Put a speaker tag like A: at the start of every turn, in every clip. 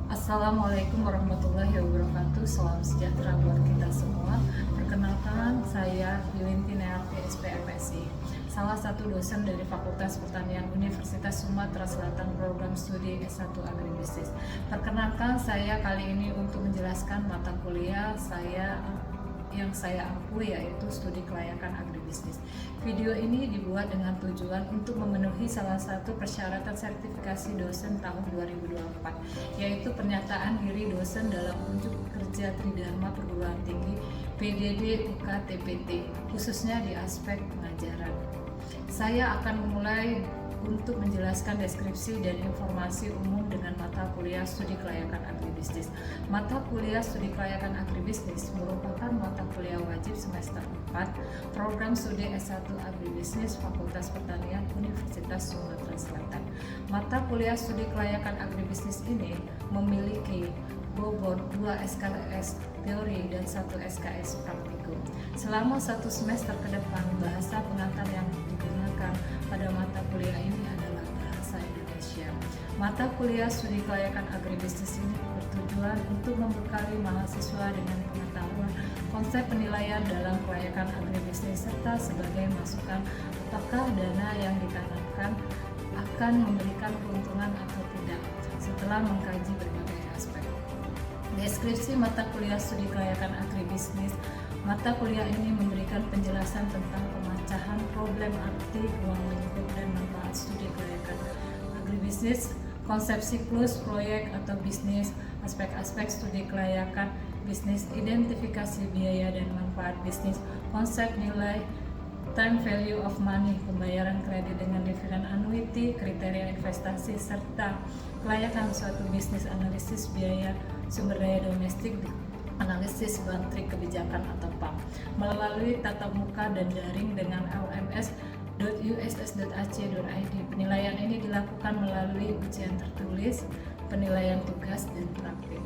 A: Assalamualaikum warahmatullahi wabarakatuh. Salam sejahtera buat kita semua. Perkenalkan, saya Yulinti Nearti SPMSI, salah satu dosen dari Fakultas Pertanian Universitas Sumatera Selatan, program studi S1 Agribisnis. Perkenalkan, saya kali ini untuk menjelaskan mata kuliah yang saya ampu, yaitu studi kelayakan agribisnis. Video ini dibuat dengan tujuan untuk memenuhi salah satu persyaratan sertifikasi dosen tahun 2024, yaitu pernyataan diri dosen dalam unjuk kerja Tridharma Perguruan Tinggi PDD UK TPT, khususnya di aspek pengajaran. Saya akan memulai untuk menjelaskan deskripsi dan informasi umum dengan mata kuliah studi kelayakan agribisnis. Mata kuliah studi kelayakan agribisnis merupakan mata kuliah wajib semester 4 program studi S1 Agribisnis Fakultas Pertanian Universitas Sumatera Selatan. Mata kuliah studi kelayakan agribisnis ini memiliki bobot 2 SKS teori dan 1 SKS praktikum. Selama 1 semester ke depan, bahasa pengantar yang digunakan pada mata kuliah ini adalah bahasa Indonesia. Mata kuliah studi kelayakan agribisnis ini bertujuan untuk membekali mahasiswa dengan pengetahuan konsep penilaian dalam kelayakan agribisnis serta sebagai masukan apakah dana yang ditanamkan akan memberikan keuntungan atau tidak setelah mengkaji berbagai aspek. Deskripsi mata kuliah studi kelayakan agribisnis. Mata kuliah ini memberikan penjelasan tentang pemecahan problem arti, ruang lingkup, dan manfaat studi kelayakan agribisnis, konsep siklus, proyek atau bisnis, aspek-aspek studi kelayakan bisnis, identifikasi biaya dan manfaat bisnis, konsep nilai, time value of money, pembayaran kredit dengan dividen annuity, kriteria investasi, serta kelayakan suatu bisnis, analisis biaya sumber daya domestik, analisis bantrik kebijakan atau PAM, melalui tatap muka dan daring dengan lms.uss.ac.id. Penilaian ini dilakukan melalui ujian tertulis, penilaian tugas, dan praktik.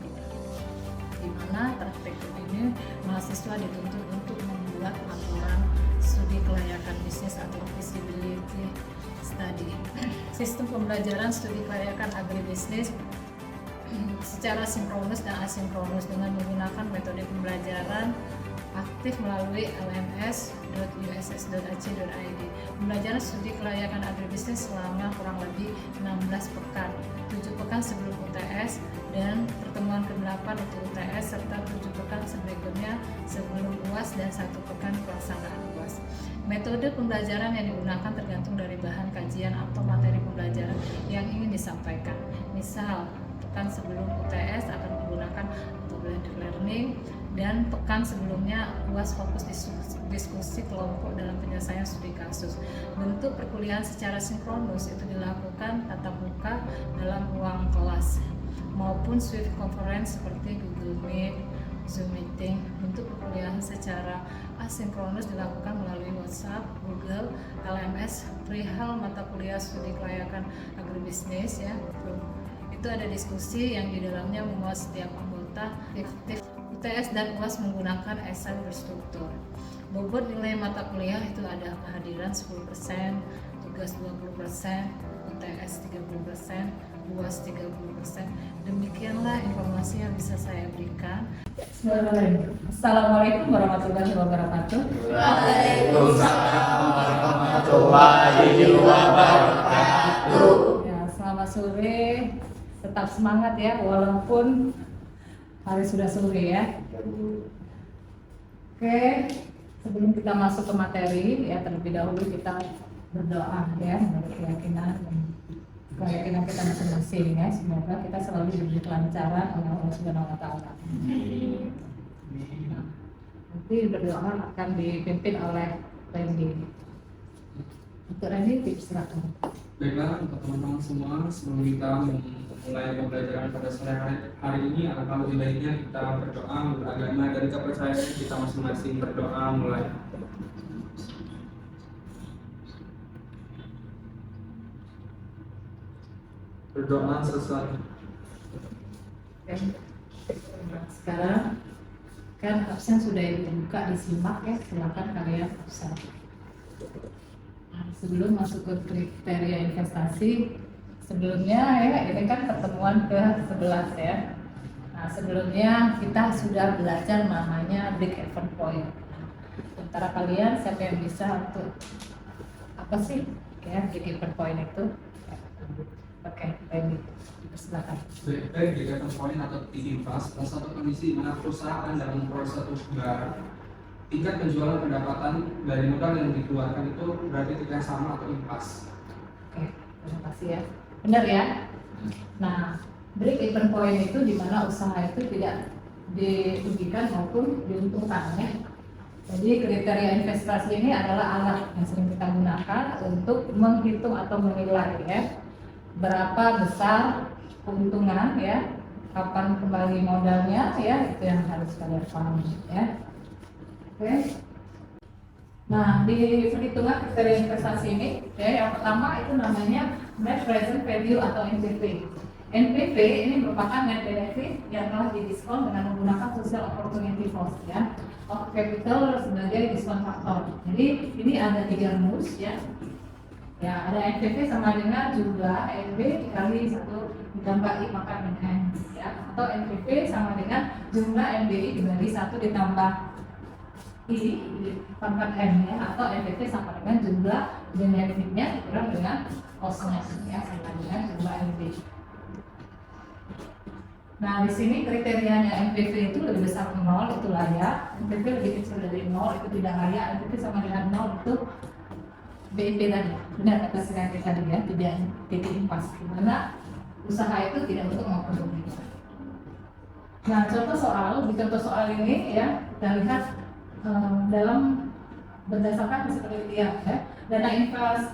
A: Di mana praktik ini mahasiswa dituntut untuk membuat laporan studi kelayakan bisnis atau feasibility study. Sistem pembelajaran studi kelayakan agribisnis secara sinkronus dan asinkronus dengan menggunakan metode pembelajaran aktif melalui lms.uss.ac.id. Pembelajaran studi kelayakan agribisnis selama kurang lebih 16 pekan, 7 pekan sebelum UTS dan pertemuan ke-8 untuk UTS, serta 7 pekan berikutnya sebelum UAS dan 1 pekan pelaksanaan UAS. Metode pembelajaran yang digunakan tergantung dari bahan kajian atau materi pembelajaran yang ingin disampaikan. Misal, pekan sebelum UTS akan menggunakan blended learning, dan pekan sebelumnya UAS fokus diskusi kelompok dalam penyelesaian studi kasus. Bentuk perkuliahan secara sinkronus itu dilakukan tatap muka dalam ruang kelas maupun Swift Conference seperti Google Meet, Zoom Meeting. Bentuk perkuliahan secara asinkronus dilakukan melalui WhatsApp, Google, LMS, perihal mata kuliah studi kelayakan agribisnis ya. Itu ada diskusi yang di dalamnya memuat setiap anggota aktif. UTS dan UAS menggunakan essay berstruktur. Bobot nilai mata kuliah itu ada kehadiran 10%, tugas 20%, UTS 30%, UAS 30%. Demikianlah informasi yang bisa saya berikan. Assalamualaikum warahmatullahi wabarakatuh.
B: Waalaikumsalam warahmatullahi wabarakatuh.
A: Ya, selamat sore. Tetap semangat ya, walaupun hari sudah sore ya. Oke, sebelum kita masuk ke materi ya, terlebih dahulu kita berdoa ya, menurut keyakinan kita masing-masing ya. Semoga kita selalu diberi kelancaran oleh Allah Subhanahu wa Ta'ala. Nanti berdoa akan dipimpin oleh Randy. Untuk Randy, silakan.
C: Baiklah untuk teman-teman semua, sebelum kita mulai pembelajaran pada sore hari ini, alangkah lebih baiknya kita berdoa beragama dan kepercayaan kita masing-masing. Berdoa mulai. Berdoa selesai.
A: Sekarang kan absen sudah dibuka, disimak ya, silakan kalian absen. Sebelum masuk ke kriteria investasi, Sebelumnya ya, ini kan pertemuan ke-11 ya. Nah, sebelumnya kita sudah belajar namanya break-even point. Antara kalian siapa yang bisa untuk apa sih ya break-even point itu? Oke, baik. Silakan.
C: Break-even point atau titik pas salah satu kondisi di mana perusahaan dalam proses satu barang tingkat penjualan pendapatan dari modal yang dikeluarkan itu berarti tidak sama atau impas.
A: Oke, terima kasih ya. Benar ya? Nah, break-even point itu di mana usaha itu tidak dirugikan maupun diuntungkan ya. Jadi kriteria investasi ini adalah alat yang sering kita gunakan untuk menghitung atau menilai ya berapa besar keuntungan ya, kapan kembali modalnya ya, itu yang harus kalian pahami ya. Oke. Nah, di perhitungan kriteria investasi ini ya, yang pertama itu namanya net present value atau NPV. NPV ini merupakan net benefit yang telah didiskon dengan menggunakan social opportunity cost ya, of capital sebagai diskon faktor. Jadi ini ada 3 rumus ya. Ya, ada NPV sama dengan jumlah NB dikali 1 ditambah I pangkat N ya, atau NPV sama dengan jumlah NBI dibagi 1 ditambah I pangkat N ya, atau NPV sama dengan jumlah benefitnya dikurang dengan costnya ya, sama dengan jumlah NB. Nah, di sini kriterianya NPV itu lebih besar dari 0 itu layak, NPV lebih kecil dari 0 itu tidak layak, NPV sama dengan 0 itu BIP tadi. Benar kata Sri tadi ya, tidak titik impas. Karena usaha itu tidak untuk memperdulikan. Nah, di contoh soal ini ya, kita lihat dalam berdasarkan hasil penelitian ya, dana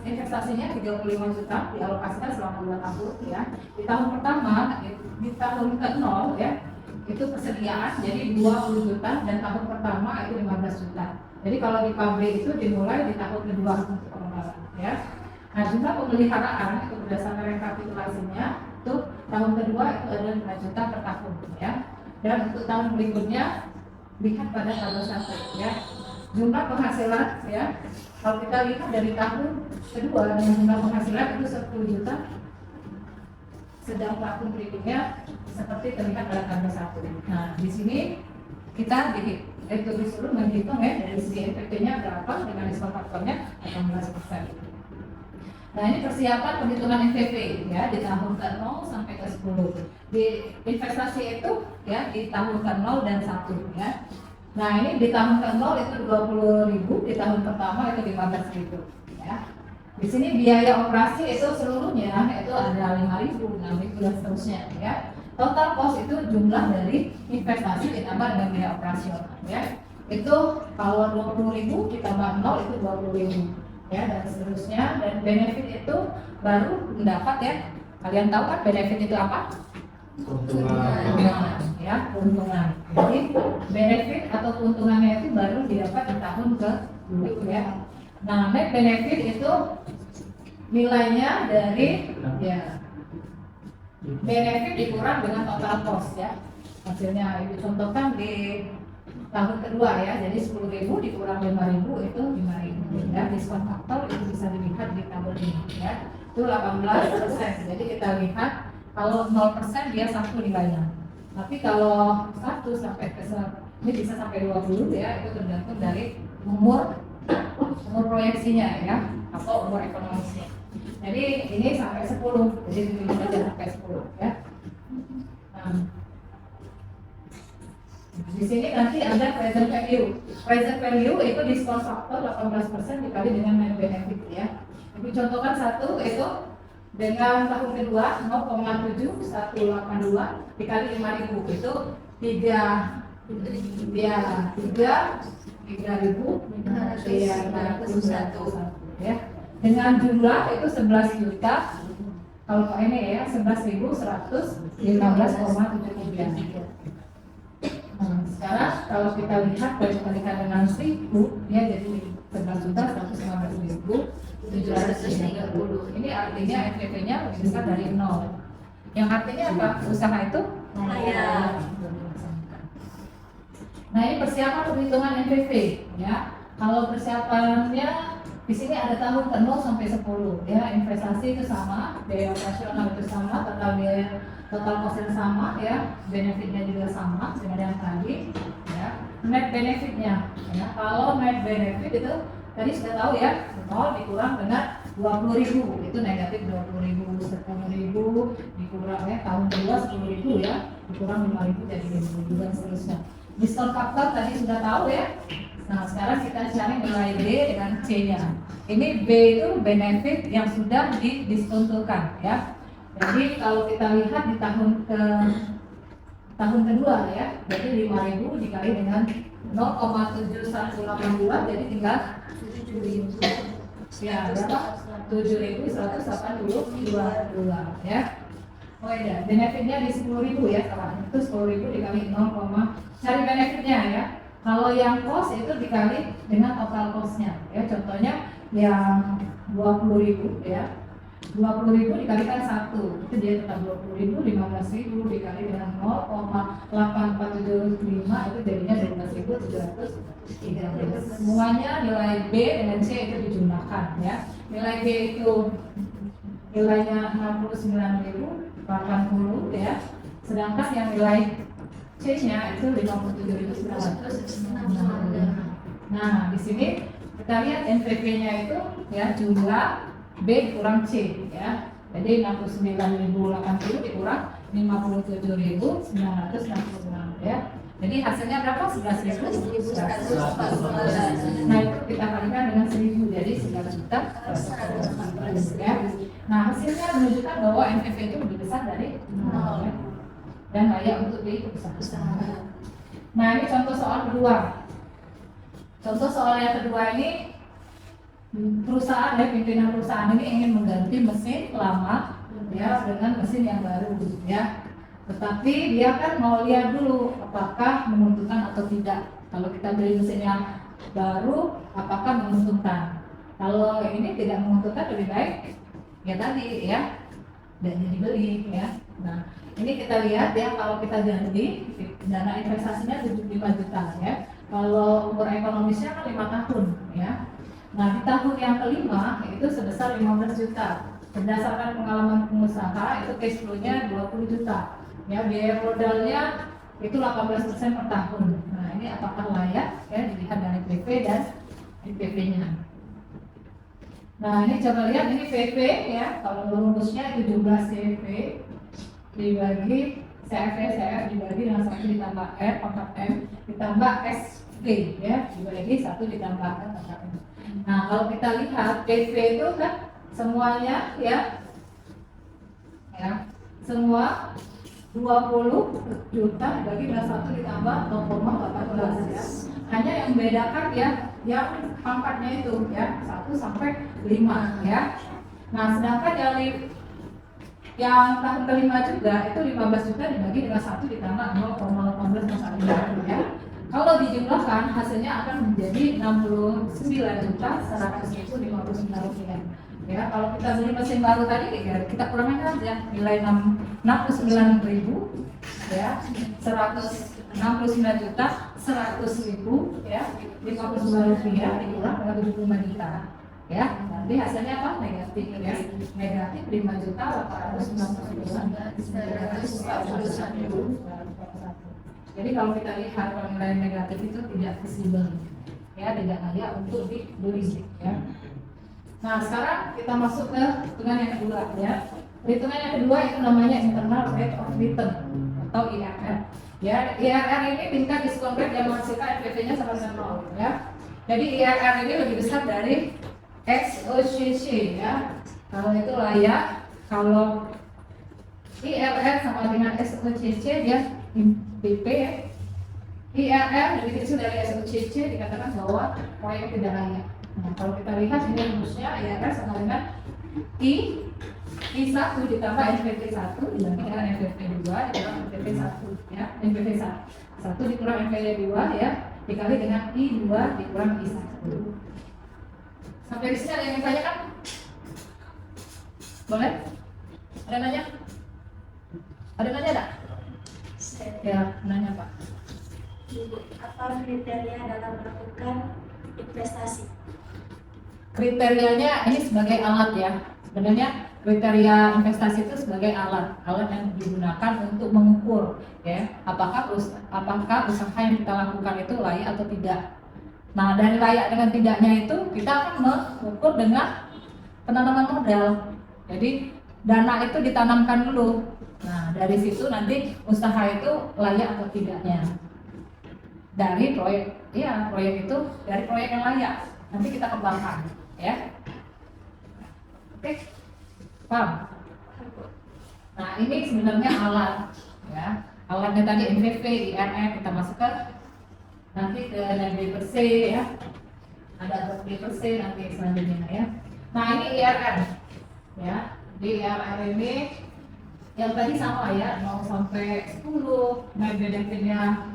A: investasinya 35 juta dialokasikan selama 2 tahun ya. Di tahun pertama, di tahun ke-0 ya, itu persediaan jadi 20 juta dan tahun pertama itu 15 juta. Jadi kalau di pabrik itu dimulai di tahun kedua untuk pengembangan ya. Nah, jumlah pemeliharaan itu berdasarkan rekapitulasinya itu tahun kedua itu ada 5 juta per tahun ya. Dan untuk tahun berikutnya lihat pada tabel 1 ya. Jumlah penghasilan ya. Kalau kita lihat dari tahun kedua dengan jumlah penghasilan itu 10 juta. Sedang tahun berikutnya seperti terlihat pada tabel 1. Nah, di sini kita disuruh menghitung ya dari segi NPV-nya berapa dengan diskon faktornya 18%. Nah, ini persiapan penghitungan NPV ya di tahun ke-0 sampai ke-10. Di investasi itu ya di tahun ke-0 dan 1 ya. Nah, ini di tahun ke-0 itu 20.000, di tahun pertama itu 15.000 ya. Di sini biaya operasi itu seluruhnya itu ada 5.000, 6.000 dan seterusnya ya. Total cost itu jumlah dari investasi ditambah dengan biaya operasional ya. Itu kalau 20.000 ditambah 0 itu 20.000 ya, dan seterusnya. Dan benefit itu baru mendapat ya. Kalian tahu kan benefit itu apa? Keuntungan ya, keuntungan. Jadi benefit atau keuntungannya itu baru didapat di tahun ke-10 ya. Nah, net benefit itu nilainya dari ya benefit dikurang dengan total cost ya. Hasilnya ibu contohkan di tahun kedua ya, jadi 10.000 dikurang 5.000 itu 5.000 ya. Diskon faktor itu bisa dilihat di tabel ini ya. Itu 18%. Jadi kita lihat kalau 0% dia 1 nilainya. Tapi kalau 1 sampai ke ini bisa sampai 20 ya, itu tergantung dari umur proyeksinya ya, atau umur ekonomisnya. Jadi ini sampai 10, jadi ini saja sampai 10 ya. Nah, di sini nanti ada present value. Present value itu diskon faktor 18% dikali dengan net benefit ya. Jadi contohkan 1 itu dengan tahun kedua 0,7182 dikali 5.000 itu 3.501 ya. Dengan jumlah itu 11 juta. Kalau ini ya 11.115,73. Nah, sekarang kalau kita lihat dibandingkan dengan 1.000 ya, jadi 11.115.730. Ini artinya NPV-nya lebih besar dari 0. Yang artinya apa? Usaha itu layak. Nah, ini persiapan perhitungan NPV ya. Kalau persiapannya
D: Di sini ada tahun ke 0 sampai 10 ya, investasi itu sama, biaya operasional itu sama, total cost yang sama ya, benefitnya juga sama dengan yang tadi ya. Net benefitnya ya, kalau net benefit itu tadi sudah tahu ya, 0 dikurang dengan 20.000 itu negatif 20.000, 10.000 dikurang ya, tahun kedua 10.000 ya, dikurang 5.000 jadi 5.000 dan seterusnya. Diskon faktor tadi sudah tahu ya. Nah, sekarang kita cari nilai B dengan C-nya. Ini B itu benefit yang sudah didiskontokan ya. Jadi kalau kita lihat di tahun kedua ya, berarti 5.000 dikali dengan 0,7182 jadi tinggal 7.000. Ya, berapa? 7.182 ya. Oh iya, benefitnya di 10.000 ya, kawan. Itu 10.000 dikali 0, cari benefitnya ya. Kalau yang cost itu dikali dengan total cost-nya ya. Contohnya yang 20.000 ya. 20.000 dikalikan 1 itu dia tetap 20.000, 15.000 dikali dengan 0,8475 itu jadinya 12.713. Semuanya nilai B dengan C itu dijumlahkan ya. Nilai B itu nilainya 69.080 ya. Sedangkan yang nilai C-nya itu 57.900. Nah, di sini kita lihat NPV-nya itu ya jumlah B kurang C ya. Jadi 69.080 dikurang 57.966 ya. Jadi hasilnya berapa? 11.100. Nah, itu kita kalikan dengan 1.000 jadi 9.100 ya. Nah, hasilnya menunjukkan bahwa NPV itu lebih besar dari 0 ya. Dan layak untuk diusahakan. Nah, ini contoh soal kedua. Contoh soal yang kedua ini perusahaan ya, pimpinan perusahaan ini ingin mengganti mesin lama ya dengan mesin yang baru ya. Tetapi dia kan mau lihat dulu apakah menguntungkan atau tidak. Kalau kita beli mesin yang baru, apakah menguntungkan? Kalau ini tidak menguntungkan, lebih baik ya tadi ya, dan dibeli ya. Nah, ini kita lihat ya, kalau kita ganti dana investasinya 75 juta ya. Kalau umur ekonomisnya kan 5 tahun ya. Nah, di tahun yang kelima itu sebesar 15 juta. Berdasarkan pengalaman pengusaha itu cash flow-nya 20 juta. Ya, biaya modalnya itu 18% per tahun. Nah, ini apakah layak ya dilihat dari PP dan IPP-nya. Nah, ini coba lihat ini PP ya. Kalau rumusnya 17 CV dibagi CF dibagi dengan 1 ditambah R pangkat M ditambah ST ya, dibagi 1 ditambah R pangkat M. Nah, kalau kita lihat PP itu kan semuanya ya semua 20 juta dibagi dengan 1 ditambah 0,18 ya. Hanya yang membedakan ya yang pangkatnya itu ya 1 sampai 5 ya. Nah, sedangkan yang tahun kelima juga itu 15 juta dibagi dengan 1 ditambah 0,18 ya. Kalau dijumlahkan hasilnya akan menjadi 69.159 rupiah. Ya, kalau kita beli mesin baru tadi ya kita kurangin aja nilai 69.000 ya, 169 juta 100.000 ya, 59 rupiah dikurang dengan 75 juta ya. Nanti hasilnya apa? Negatif ya. Negatif 5 juta 899.941. Jadi kalau kita lihat kalau nilai negatif itu tidak visible ya, tidak layak untuk dibeli ya. Nah, sekarang kita masuk ke hitungan yang kedua ya. Hitungan yang kedua itu namanya internal rate of return atau IRR. Ya, IRR ini tingkat diskon rate yang menghasilkan NPV-nya sama dengan 0 ya. Jadi IRR ini lebih besar dari XOCC ya. Kalau itu layak, kalau IRR sama dengan XOCC dia PP ya. IRR lebih kecil dari XOCC dikatakan bahwa proyek tidak layak. Nah, kalau kita lihat ini rumusnya IRR sama dengan I1 ditambah NPV 1 dibagi dengan NPV 2 dikurang NPV 1 ya. NPV 1 dikurang NPV 2 ya dikali dengan I2 dikurang I1. Sampai di sini ada yang ditanyakan? Boleh? Ada nanya? Ada nanya enggak? Ya, nanya Pak.
E: Apa kriteria dalam melakukan investasi?
D: kriterianya ini sebagai alat ya. Sebenarnya kriteria investasi itu sebagai alat yang digunakan untuk mengukur ya apakah usaha yang kita lakukan itu layak atau tidak. Nah, dari layak dengan tidaknya itu kita akan mengukur dengan penanaman modal. Jadi dana itu ditanamkan dulu. Nah, dari situ nanti usaha itu layak atau tidaknya. Dari proyek itu dari proyek yang layak nanti kita kembangkan ya. Oke. Paham? Nah, ini sebenarnya alat ya. Alatnya tadi NPV, IRR kita masukkan nanti ke B per C ya. Ada B per C nanti selanjutnya ya. Nah, ini IRR ya. Di IRR ini yang tadi sama ya, 0 sampai 10, net benefitnya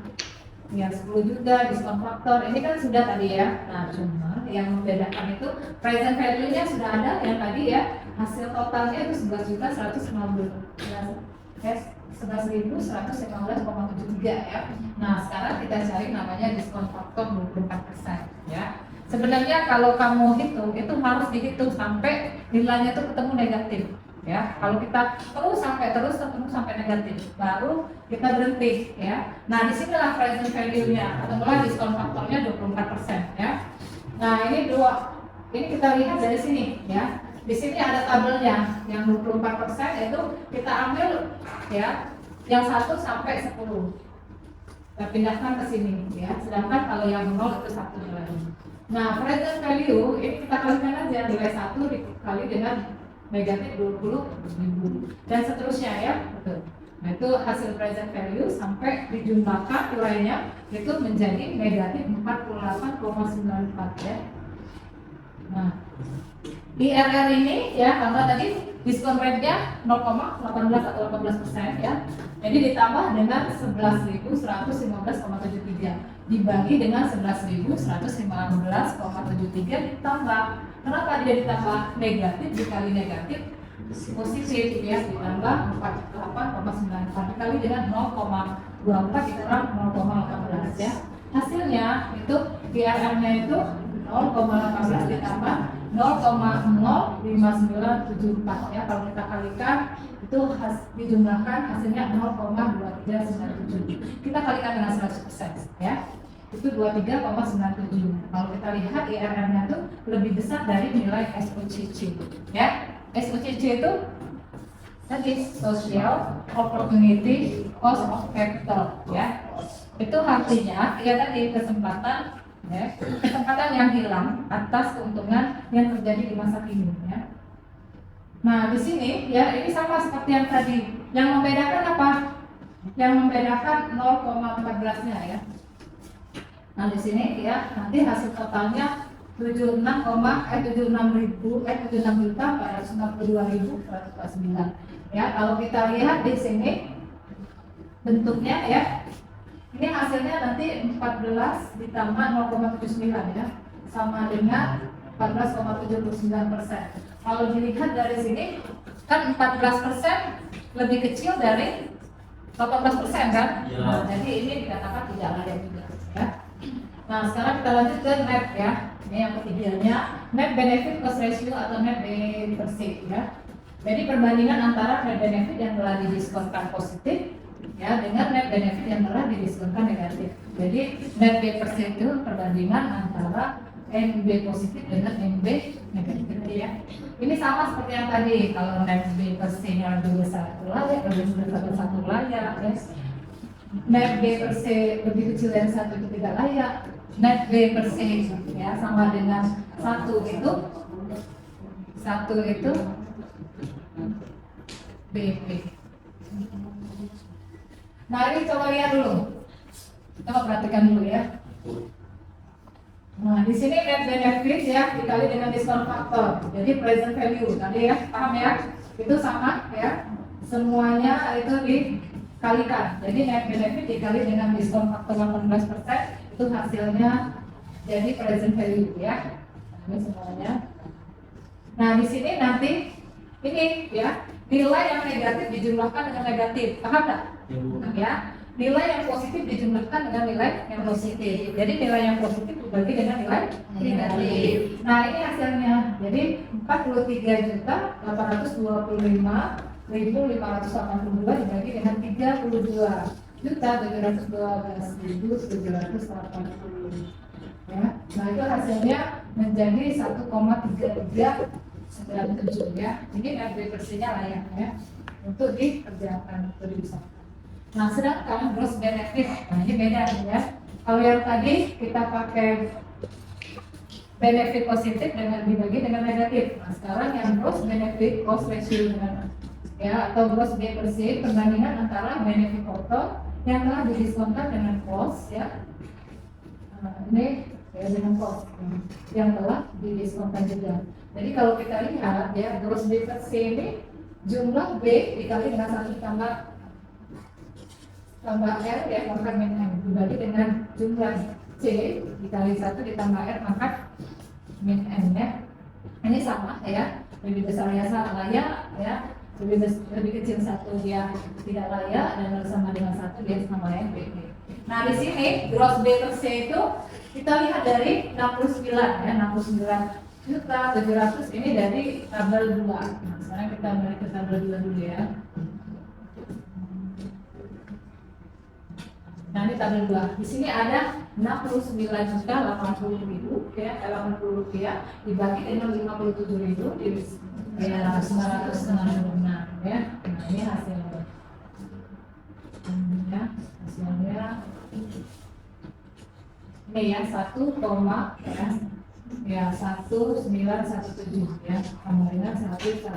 D: ya 10 juta, diskon faktor, ini kan sudah tadi ya. Nah, cuma yang membedakan itu present value-nya sudah ada yang tadi ya, hasil totalnya itu 11.115,73 ya. Nah, sekarang kita cari namanya diskon faktor 24% ya. Sebenarnya kalau kamu hitung itu harus dihitung sampai nilainya itu ketemu negatif ya. Kalau kita terus ketemu sampai negatif baru kita berhenti ya. Nah, disinilah present value-nya ketemulah diskon faktornya 24% ya. Nah, ini kita lihat dari sini ya. Di sini ada tabelnya yang 24% itu kita ambil ya yang 1 sampai 10 kita pindahkan ke sini ya. Sedangkan kalau yang 0 itu 1 nilainya. Nah, present value ini kita kalikan aja nilai 1 dikali dengan negatif 20.000 dan seterusnya ya. Betul. Nah, itu hasil present value sampai dijumlahkan nilainya itu menjadi negatif 48,94 ya. Nah, IRR ini ya karena tadi diskon rate-nya 0,18 atau 18% ya. Jadi ditambah dengan 11.115,73 dibagi dengan 11.115,73 ditambah. Kenapa dia ditambah negatif dikali negatif positif ya, ditambah 48,94 dikali dengan 0,24 dikurang 0,18 ya. Hasilnya itu IRR-nya itu 0,18 ditambah 0,05974 ya. Kalau kita kalikan itu dijumlahkan hasilnya 0,2397. Kita kalikan dengan 100% ya. Itu 23,97. Kalau kita lihat IRR-nya itu lebih besar dari nilai SOCC ya. SOCC itu tadi social opportunity cost of capital ya. Itu artinya ya tadi kesempatan yang hilang atas keuntungan yang terjadi di masa kini ya. Nah, di sini ya ini sama seperti yang tadi. Yang membedakan apa? Yang membedakan 0,14-nya ya. Nah, di sini ya nanti hasil totalnya 76.462.149 ya. Kalau kita lihat di sini bentuknya ya. Ini hasilnya nanti 14 ditambah 0,79 ya, sama dengan 14,79%. Kalau dilihat dari sini kan 14% lebih kecil dari 18% kan? Ya. Nah, jadi ini dikatakan tidak layak juga ya. Nah, sekarang kita lanjut ke net ya. Ini yang ketiganya, net benefit cost ratio atau net B per C ya. Jadi perbandingan antara net benefit yang telah didiskonkan positif ya dengan net benefit yang telah didiskonkan negatif. Jadi net B per C itu perbandingan antara NB positif dengan NB negatif ya. Ini sama seperti yang tadi, kalau net B per C-nya lebih besar layak, lebih besar dari 1 layak ya. Net B per C lebih kecil dari 1 itu tidak layak. Net B per C ya sama dengan 1 itu BP. Nah, ini coba lihat dulu. Coba perhatikan dulu ya. Nah, di sini net benefit ya dikali dengan diskon faktor. Jadi present value tadi ya, paham ya? Itu sama ya. Semuanya itu dikalikan. Jadi net benefit dikali dengan diskon faktor 18%, itu hasilnya jadi present value ya. Ini semuanya. Nah, di sini nanti ini ya, nilai yang negatif dijumlahkan dengan negatif. Paham enggak? Ya, nilai yang positif dijumlahkan dengan nilai yang positif. Jadi nilai yang positif dibagi dengan nilai negatif. Nah ini hasilnya. Jadi 43.825.582 dibagi dengan 32.712.780. Ya. Nah itu hasilnya menjadi 1,3397 ya. Ini RB bersihnya layak ya untuk dikerjakan atau dibisarkan. Nah sedangkan gross benefit, nah ini beda ya. Kalau yang tadi kita pakai benefit positif dengan dibagi dengan negatif. Nah sekarang yang gross benefit cost ratio dengan ya atau gross B bersih perbandingan antara benefit total yang telah didiskonkan dengan cost ya. Nah, ini ya dengan cost yang telah didiskonkan juga. Jadi kalau kita lihat ya gross B bersih ini jumlah B dikali dengan 1 tambah R ya maka min M dibagi dengan jumlah C dikali 1 ditambah R maka min M ya. Ini sama ya, lebih besar ya layak ya, lebih kecil 1 dia tidak layak dan sama dengan 1 dia sama ya B. Nah di sini gross B per C itu kita lihat dari 69 ya 69.700 ini dari tabel 2. Nah, sekarang kita balik ke tabel 2 dulu ya. Nah ini tabel 2. Di sini ada 69.080.000 ya, 80 rupiah dibagi dengan 57.000 ya 966 ya. Nah ini hasilnya. Ya, hasilnya ini ya 1, ya 1917 ya sama dengan 119.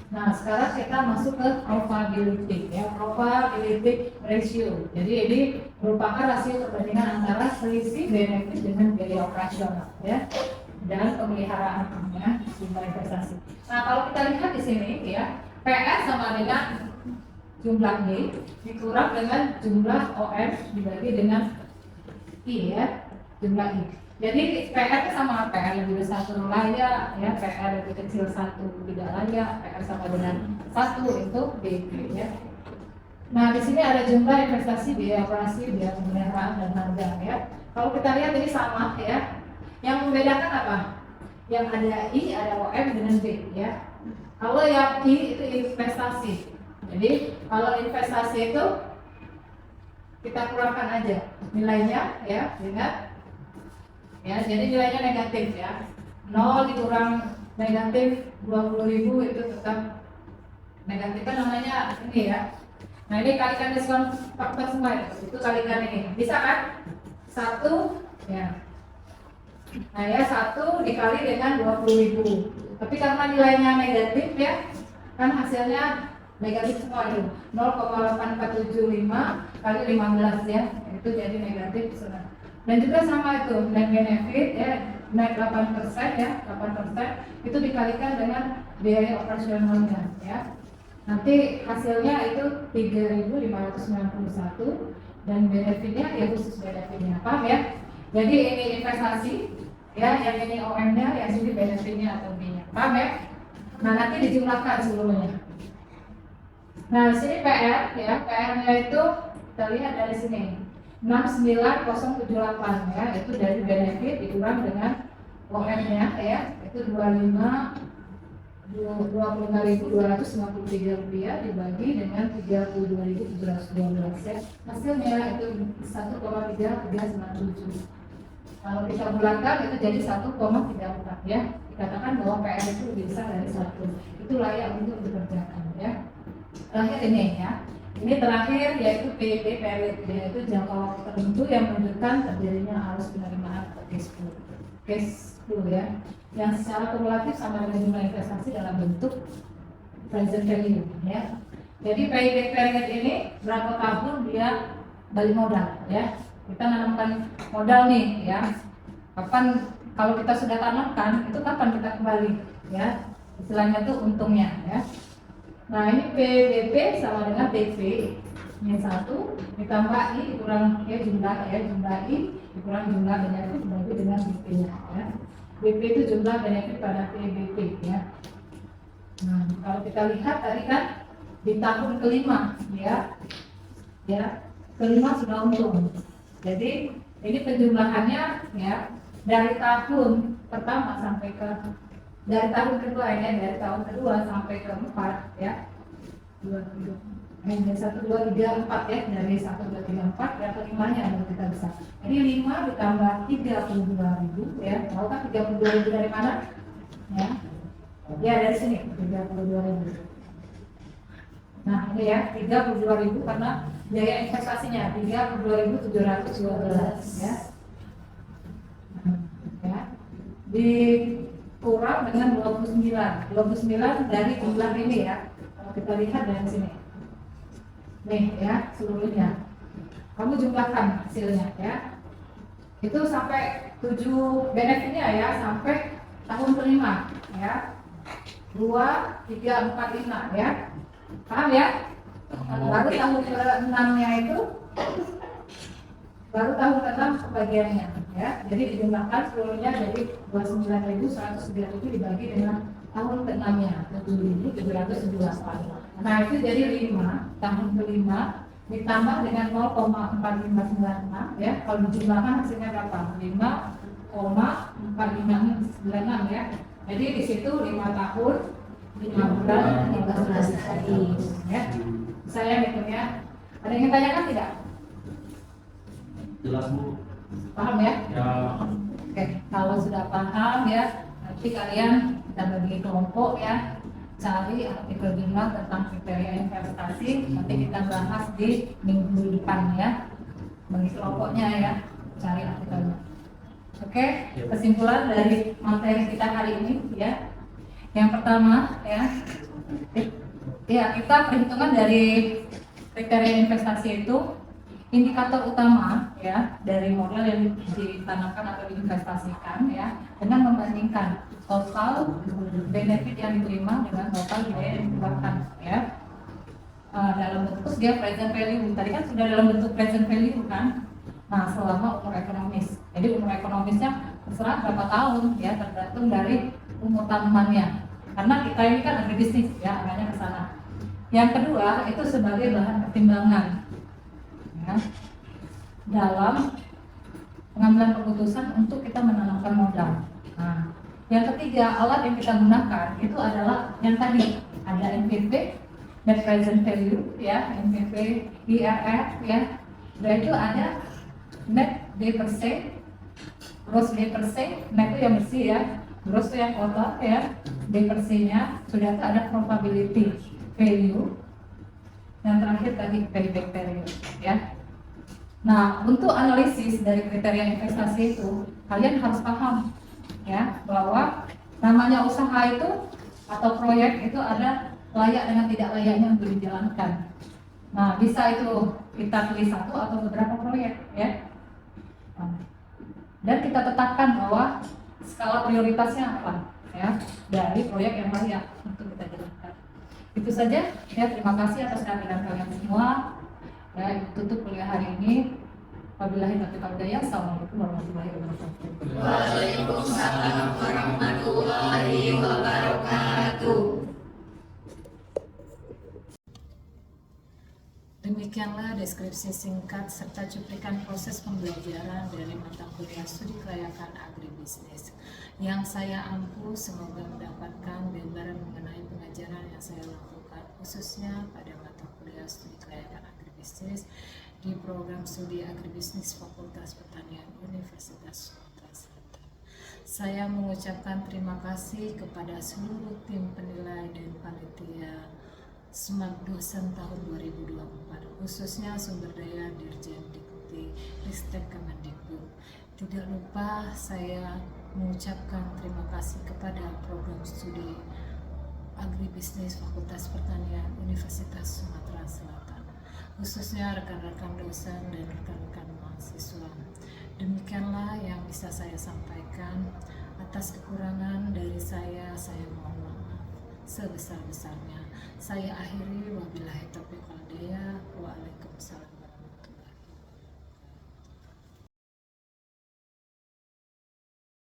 D: Nah sekarang kita masuk ke probability ya, probability ratio. Jadi ini merupakan rasio perbandingan antara selisih benefit dengan biaya operasional ya dan pemeliharaan ya jumlah investasi. Nah kalau kita lihat di sini ya PS sama dengan jumlah Y dikurang dengan jumlah OM dibagi dengan I ya jumlah I. Jadi PR sama PR lebih besar 1 layak ya, PR lebih kecil 1 tidak layak, PR sama dengan 1 itu BP ya. Nah di sini ada jumlah investasi, biaya operasi, biaya pemeliharaan dan harga ya. Kalau kita lihat ini sama ya. Yang membedakan apa? Yang ada I, ada OM dengan B ya. Kalau yang I itu investasi. Jadi kalau investasi itu kita kurangkan aja nilainya ya dengan ya, jadi nilainya negatif ya. 0 dikurang negatif 20.000 itu tetap negatif kan namanya ini ya. Nah ini kalikan diskon faktor semua itu kalikan ini. Bisa kan? 1 ya. Nah ya 1 dikali dengan 20.000. Tapi karena nilainya negatif ya, kan hasilnya negatif semua itu. 0,8475 kali 15 ya. Itu jadi negatif sudah. Dan juga sama itu net benefit ya naik 8% ya 8% itu dikalikan dengan biaya operasionalnya ya. Nanti hasilnya itu 3.591 dan benefitnya ya khusus benefitnya paham ya. Jadi ini investasi ya yang ini OM-nya yang ini benefitnya atau B-nya paham ya. Nah nanti dijumlahkan seluruhnya. Nah sini PR ya PR-nya itu kita lihat dari sini 69078 ya itu dari benefit dikurang dengan OM-nya ya itu 25.253 rupiah dibagi dengan 32.712 ya hasilnya itu 1,3397. Kalau kita bulatkan itu jadi 1,34 ya dikatakan bahwa PR itu lebih besar dari 1 itu layak untuk dikerjakan ya. Terakhir ini ya. Ini terakhir yaitu PIB period yaitu jangka waktu tertentu yang menunjukkan terjadinya arus penerimaan atau cash flow ya yang secara kumulatif sama dengan jumlah investasi dalam bentuk present value ya. Jadi PIB period ini berapa tahun dia balik modal ya. Kita menanamkan modal nih ya. Kapan kalau kita sudah tanamkan itu kapan kita kembali ya. Istilahnya tuh untungnya ya. Nah ini PBP sama dengan BP ini 1 ditambah I dikurang ya jumlah I dikurang jumlah benefit dibagi dengan BP nya ya. BP itu jumlah benefit pada PBP ya. Nah kalau kita lihat tadi kan di tahun kelima ya ya, kelima sudah untung. Jadi ini penjumlahannya ya dari tahun pertama sampai ke dari tahun kedua ya, dari tahun kedua sampai ke 4 ya. 1, 2, 3, 4 ya, dari 1, 2, 3, 4 ya, kelimanya baru kita bisa. Jadi 5 ditambah 32.000 ya, tahu kan 32.000 dari mana? Ya, ya dari sini 32.000. Nah ini ya 32.000 karena biaya investasinya 32.712 ya. Ya, dikurang dengan 29 dari jumlah ini ya. Kalau kita lihat dari sini. Nih ya, seluruhnya. Kamu jumlahkan hasilnya ya. Itu sampai 7 benefitnya ya, sampai tahun kelima ya. 2, 3, 4, 5 ya. Paham ya? Baru tahun ke-6-nya itu baru tahun ke-6 kebagiannya ya. Jadi dijumlahkan seluruhnya jadi 29.137 dibagi dengan tahun ke-6-nya 7.718. Nah itu jadi 5 tahun ke-5 ditambah dengan 0,4596 ya. Kalau dijumlahkan hasilnya berapa? 5,4596 ya. Jadi di situ 5 tahun 5 bulan 15 hari ya. Saya hitungnya. Ada yang tanyakan tidak?
C: Jelas Bu.
D: Paham ya?
C: Ya.
D: Oke, kalau sudah paham ya, nanti kalian kita bagi kelompok ya, cari artikel jurnal tentang kriteria investasi. Nanti kita bahas di minggu depan ya, bagi kelompoknya ya, cari artikelnya. Oke, kesimpulan dari materi kita hari ini ya. Yang pertama ya, kita perhitungan dari kriteria investasi itu indikator utama ya dari modal yang ditanamkan atau diinvestasikan ya, dengan membandingkan total benefit yang diterima dengan total biaya yang dikeluarkan ya. Dalam bentuk dia present value, tadi kan sudah dalam bentuk present value kan. Nah selama umur ekonomis, jadi umur ekonomisnya terserah berapa tahun ya, tergantung dari umur tanamannya. Karena kita ini kan agribisnis ya, arahnya ke sana. Yang kedua itu sebagai bahan pertimbangan ya, dalam pengambilan keputusan untuk kita menanamkan modal. Nah, yang ketiga alat yang kita gunakan itu adalah yang tadi ada NPV, net present value ya, NPV, IRR ya, dan itu ada net D per se, gross D per se, net itu yang bersih ya, gross itu yang kotor ya, D per se-nya sudah ada probability value, yang terakhir tadi payback period ya. Nah untuk analisis dari kriteria investasi itu kalian harus paham ya, bahwa namanya usaha itu atau proyek itu ada layak dengan tidak layaknya untuk dijalankan. Nah bisa itu kita pilih satu atau beberapa proyek ya. Dan kita tetapkan bahwa skala prioritasnya apa ya dari proyek yang layak untuk kita jalankan. Itu saja ya, terima kasih atas kehadiran kalian semua ya. Tutup kuliah hari ini. Wabillahi taufiq wal hidayah. Assalamualaikum warahmatullahi wabarakatuh.
B: Waalaikumsalam warahmatullahi wabarakatuh.
A: Demikianlah deskripsi singkat serta cuplikan proses pembelajaran dari mata kuliah studi kelayakan agribisnis yang saya ampu. Semoga mendapatkan gambaran mengenai pengajaran yang saya lakukan, khususnya pada mata kuliah studi kelayakan agribisnis di program studi agribisnis Fakultas Pertanian Universitas Sumatera Selatan. Saya mengucapkan terima kasih kepada seluruh tim penilai dan panitia SMAK dosen tahun 2024, khususnya sumber daya Dirjen Dikti Ristek Kemendikbud. Tidak lupa saya mengucapkan terima kasih kepada program studi agribisnis Fakultas Pertanian Universitas Sumatera Selatan, khususnya rekan-rekan dosen dan rekan-rekan mahasiswa. Demikianlah yang bisa saya sampaikan. Atas kekurangan dari saya mohon maaf sebesar-besarnya. Saya akhiri, wabillahi taufiq wal hidayah. Waalaikumsalam.